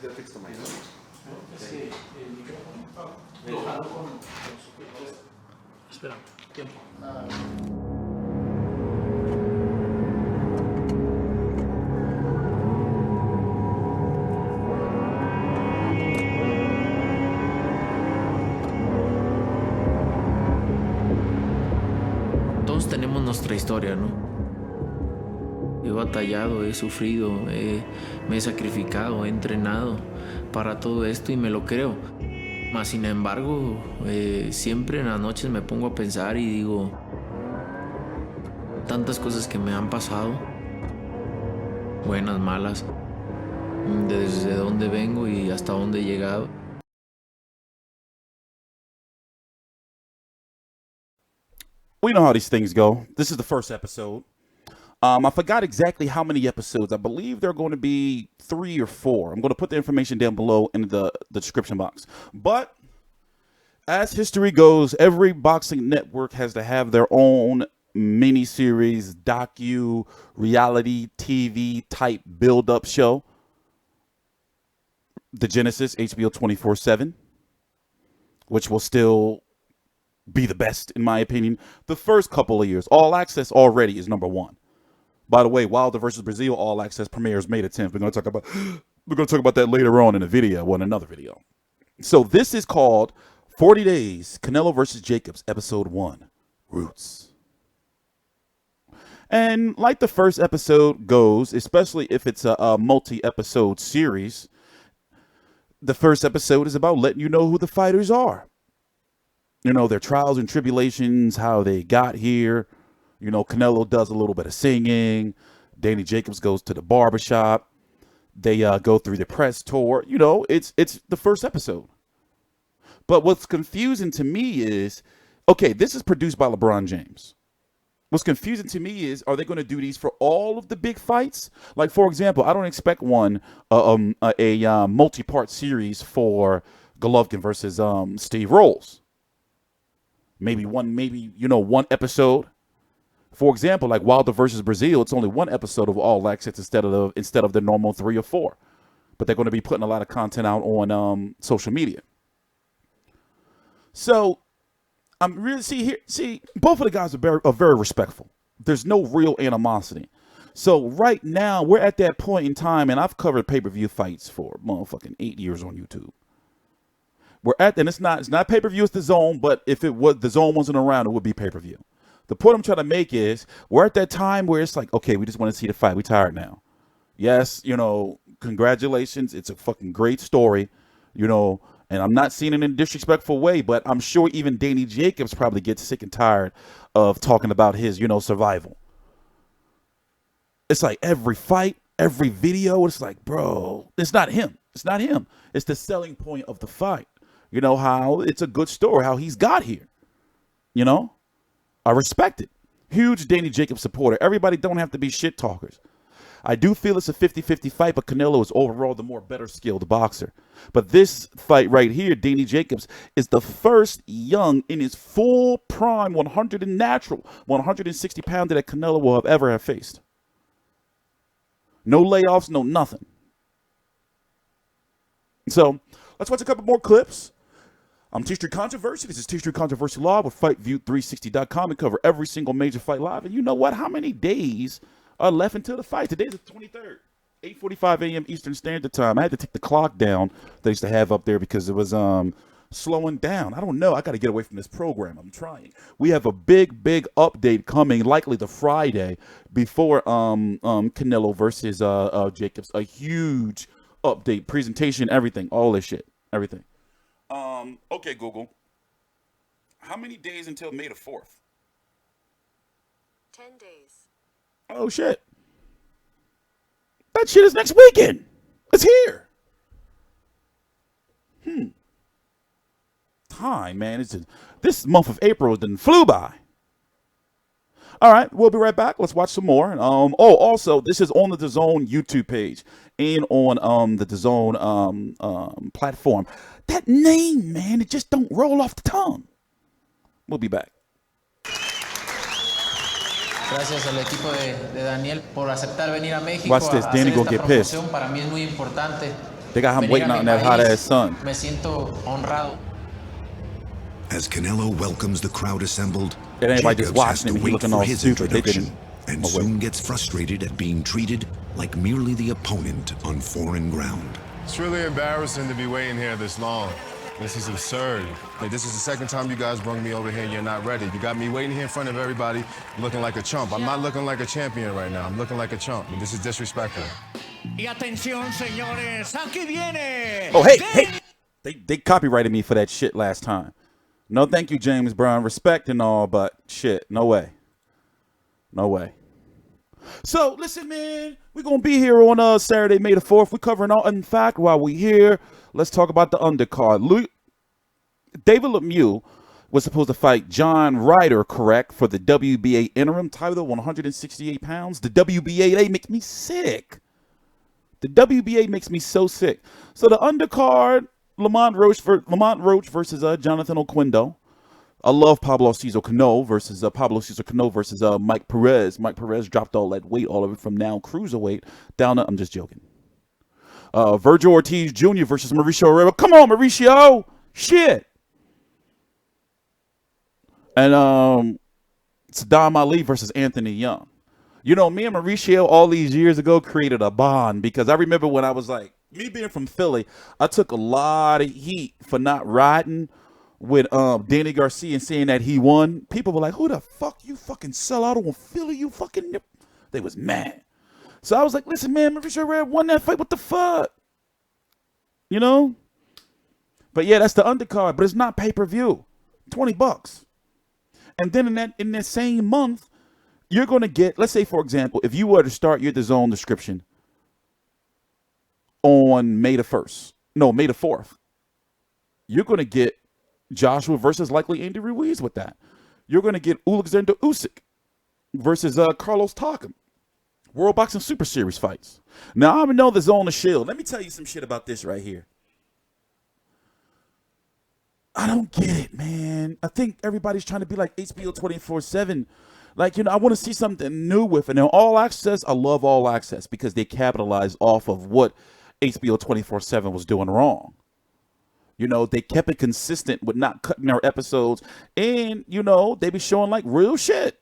Ya fixed my notes. Espera, tiempo. Todos tenemos nuestra historia, ¿no? He batallado, he sufrido, me he sacrificado, he entrenado para todo esto y me lo creo. Mas, sin embargo, siempre en las noches me pongo a pensar y digo, tantas cosas que me han pasado, buenas, malas, desde dónde vengo y hasta dónde he llegado. We know how these things go. This is the first episode. I forgot exactly how many episodes. I believe there are going to be 3 or 4. I'm going to put the information down below in the description box. But as history goes, every boxing network has to have their own mini-series, docu, reality TV type build-up show. The Genesis, HBO 24/7, which will still be the best in my opinion. The first couple of years, All Access already is number 1. By the way, Wilder versus Brazil All Access premieres May the 10th. We're going to talk about that later on in a video, well, in another video. So this is called 40 Days Canelo versus Jacobs, Episode 1, Roots. And like the first episode goes, especially if it's a multi-episode series, the first episode is about letting you know who the fighters are. You know, their trials and tribulations, how they got here. You know, Canelo does a little bit of singing. Danny Jacobs goes to the barbershop. They go through the press tour. You know, it's the first episode. But what's confusing to me is, okay, this is produced by LeBron James. What's confusing to me is, are they going to do these for all of the big fights? Like, for example, I don't expect a multi-part series for Golovkin versus Steve Rolls. Maybe one episode. For example, like Wilder versus Brazil, it's only 1 episode of All Access instead of the normal 3 or 4. But they're going to be putting a lot of content out on social media. So I'm really see both of the guys are very respectful. There's no real animosity. So right now we're at that point in time, and I've covered pay-per-view fights for motherfucking 8 years on YouTube. And it's not pay-per-view, it's the zone, but if it was the zone wasn't around, it would be pay-per-view. The point I'm trying to make is we're at that time where it's like, okay, we just want to see the fight. We're tired now. Yes, you know, congratulations. It's a fucking great story, you know, and I'm not seeing it in a disrespectful way, but I'm sure even Danny Jacobs probably gets sick and tired of talking about his, you know, survival. It's like every fight, every video, it's like, bro, it's not him. It's not him. It's the selling point of the fight. You know, how it's a good story, how he's got here, you know? I respect it. Huge Danny Jacobs supporter. Everybody don't have to be shit talkers. I do feel it's a 50-50 fight, but Canelo is overall the more better skilled boxer. But this fight right here, Danny Jacobs, is the first young in his full prime 160 pounder that Canelo will ever have faced. No layoffs, no nothing. So let's watch a couple more clips. I'm TstreeT Controversy. This is TstreeT Controversy Live with FightView360.com. We cover every single major fight live. And you know what? How many days are left until the fight? Today's the 23rd, 8:45 a.m. Eastern Standard Time. I had to take the clock down they used to have up there because it was slowing down. I don't know. I got to get away from this program. I'm trying. We have a big update coming, likely the Friday before Canelo versus Jacobs. A huge update, presentation, everything, all this shit, everything. Okay, Google. How many days until May the 4th? 10 days. Oh, shit. That shit is next weekend. It's here. Time, man. This month of April done flew by. All right, we'll be right back. Let's watch some more. Also, this is on the DAZN YouTube page and on the DAZN platform. That name, man, it just don't roll off the tongue. We'll be back. Gracias al equipo de Daniel por aceptar venir a México. Watch this. Danny hacer go esta get pissed. promoción. Para mí es muy importante. They got him Venir waiting a out in mi that hot país. ass sun. Me siento honrado. As Canelo welcomes the crowd assembled, And everybody just Jacobs has watching to him. He wait looking for all his stupid. They introduction, didn't. and Oh, wait. soon gets frustrated at being treated like merely the opponent on foreign ground. It's really embarrassing to be waiting here this long. This is absurd. Like, this is the second time you guys brought me over here and you're not ready. You got me waiting here in front of everybody looking like a chump. I'm not looking like a champion right now. I'm looking like a chump. And this is disrespectful. Y atención, señores, aquí viene. Oh, hey. They copyrighted me for that shit last time. No, thank you, James Brown. Respect and all, but shit, no way. No way. So, listen, man, we're going to be here on Saturday, May the 4th. We're covering all. In fact, while we're here, let's talk about the undercard. David Lemieux was supposed to fight John Ryder, correct, for the WBA interim title, 168 pounds. The WBA, they make me sick. The WBA makes me so sick. So the undercard, Lamont Roach versus Jonathan Oquendo. I love Pablo Cesar Cano versus Mike Perez. Mike Perez dropped all that weight, all of it from now cruiserweight down to, I'm just joking. Virgil Ortiz Jr. versus Mauricio Herrera. Come on, Mauricio. Shit. And Saddam Ali versus Anthony Young. You know, me and Mauricio all these years ago created a bond because I remember when I was like, me being from Philly, I took a lot of heat for not riding with Danny Garcia and saying that he won. People were like, who the fuck you fucking sell out on Philly? You fucking... They was mad. So I was like, listen, man, Mauricio Herrera won that fight. What the fuck? You know? But yeah, that's the undercard, but it's not pay-per-view. $20. And then in that same month, you're going to get, let's say, for example, if you were to start your DAZN description on May the 4th, you're going to get Joshua versus likely Andy Ruiz with that. You're going to get Alexander Usyk versus Carlos Takam. World Boxing Super Series fights. Now, I know the Zone of Shield. Let me tell you some shit about this right here. I don't get it, man. I think everybody's trying to be like HBO 24/7. Like, you know, I want to see something new with it. Now, All Access, I love All Access because they capitalized off of what HBO 24/7 was doing wrong. You know, they kept it consistent with not cutting their episodes. And, you know, they be showing like real shit.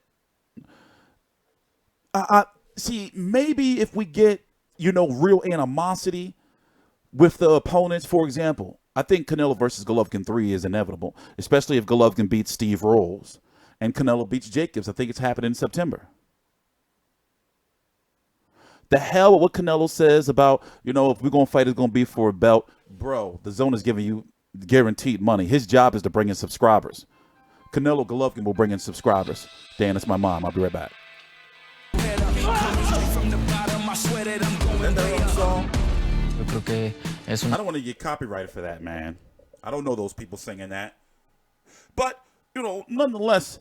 See, maybe if we get, you know, real animosity with the opponents, for example, I think Canelo versus Golovkin 3 is inevitable, especially if Golovkin beats Steve Rolls and Canelo beats Jacobs. I think it's happening in September. The hell with what Canelo says about, you know, if we're going to fight, it's going to be for a belt. Bro, the Zone is giving you guaranteed money. His job is to bring in subscribers. Canelo Golovkin will bring in subscribers. Dan, that's my mom. I'll be right back. I don't want to get copyrighted for that, man. I don't know those people singing that. But, you know, nonetheless,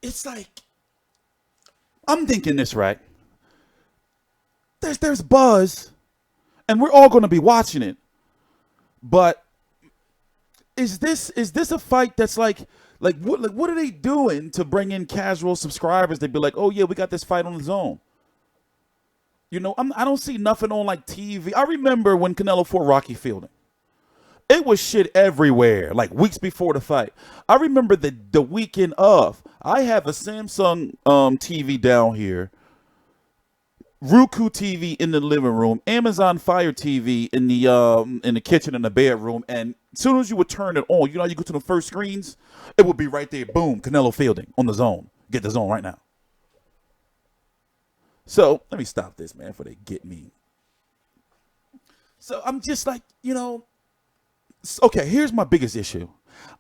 it's like, I'm thinking this, right? There's buzz, and we're all going to be watching it. But is this a fight that's like what are they doing to bring in casual subscribers? They'd be like, oh yeah, we got this fight on the Zone. You know, I don't see nothing on like TV. I remember when Canelo fought Rocky Fielding. It was shit everywhere, like weeks before the fight. I remember the weekend of. I have a Samsung TV down here, Roku TV in the living room, Amazon Fire TV in the kitchen in the bedroom, and as soon as you would turn it on, you know how you go to the first screens? It would be right there, boom, Canelo Fielding on the Zone. Get the Zone right now. So, let me stop this, man, before they get me. So, I'm just like, you know, okay, here's my biggest issue.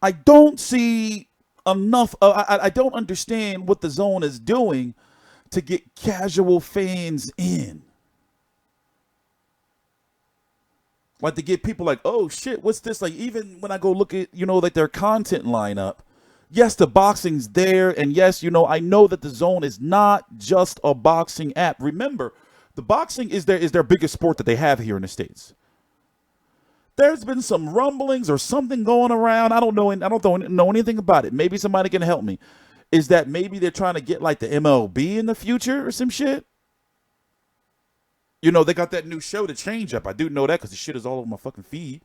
I don't see enough, I don't understand what the Zone is doing to get casual fans in. Like to get people like, oh shit, what's this? Like even when I go look at, you know, like their content lineup, yes, the boxing's there. And yes, you know, I know that the Zone is not just a boxing app. Remember, the boxing is their biggest sport that they have here in the States. There's been some rumblings or something going around. I don't know anything about it. Maybe somebody can help me. is that maybe they're trying to get like the MLB in the future or some shit. You know, they got that new show, The Change Up. I do know that because the shit is all over my fucking feed.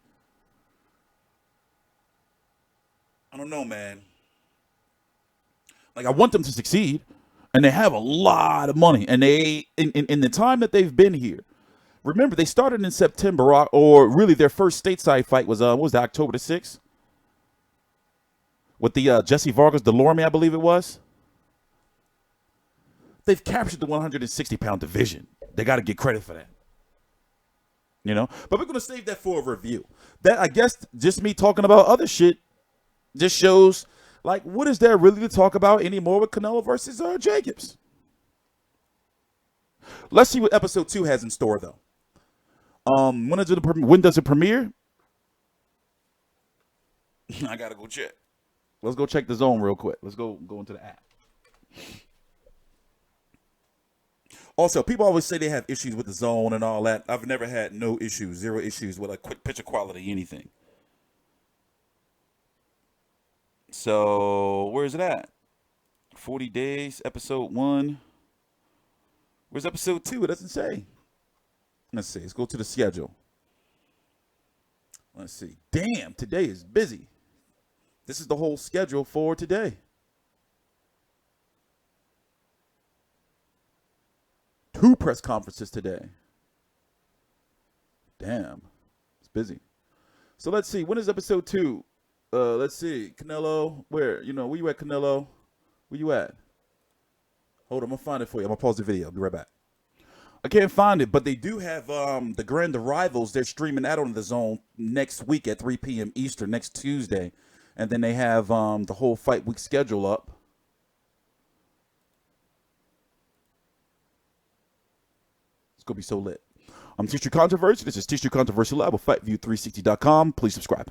I don't know, man. Like, I want them to succeed, and they have a lot of money. And they, in the time that they've been here, remember, they started in September, or really their first stateside fight was, what was that, October the 6th? With the Jesse Vargas Delorme, I believe it was. They've captured the 160-pound division. They got to get credit for that. You know? But we're going to save that for a review. That, I guess, just me talking about other shit just shows, like, what is there really to talk about anymore with Canelo versus Jacobs? Let's see what episode 2 has in store, though. When does it premiere? I got to go check. Let's go check the zone real quick. Let's go into the app. Also, people always say they have issues with the zone and all that. I've never had no issues, zero issues with a quick picture quality, anything. So, where is it at? 40 days, episode 1. Where's episode 2? It doesn't say. Let's see. Let's go to the schedule. Let's see. Damn, today is busy. This is the whole schedule for today. 2 press conferences today. Damn. It's busy. So let's see. When is episode 2? Let's see. Canelo. Where? You know, where you at, Canelo? Where you at? Hold on. I'm going to find it for you. I'm going to pause the video. I'll be right back. I can't find it, but they do have the Grand Arrivals. They're streaming that on the zone next week at 3 p.m. Eastern, next Tuesday. And then they have the whole fight week schedule up. It's going to be so lit. I'm TstreeT Controversy. This is TstreeT Controversy Live with FightView360.com. Please subscribe.